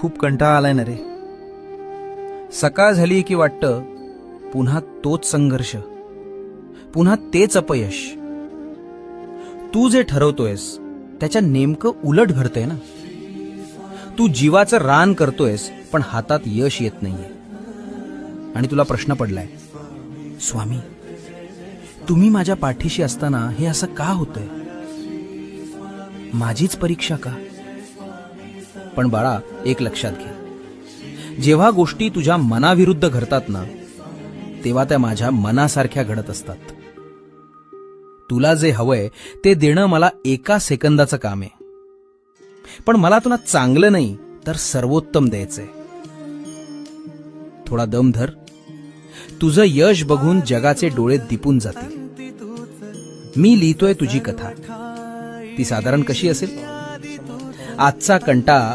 खूप कंटाळा आलाय ना रे. सकाळ झाली की वाटतं पुन्हा तोच संघर्ष, पुन्हा तेच अपयश. तू जे ठरवतोयस त्याच्या नेमकं उलट घडतंय ना. तू जीवाचं रान करतोयस पण हातात यश येत नाहीये. आणि तुला प्रश्न पडलाय, स्वामी तुम्ही माझ्या पाठीशी असताना हे असं का होतंय? माझीच परीक्षा का? पण बाळा, एक लक्षात घे, जेव्हा गोष्टी तुझ्या मनाविरुद्ध घडतात ना, तेव्हा त्या माझ्या मनासारख्या घडत असतात. तुला जे हवंय ते देणं मला एका सेकंदाचं काम आहे, पण मला तुला चांगलं नाही तर सर्वोत्तम द्यायचंय. थोडा दम धर. तुझं यश बघून जगाचे डोळे दिपून जातील. मी लिहितोय तुझी कथा. ती साधारण कशी असेल? आजचा कंटाळा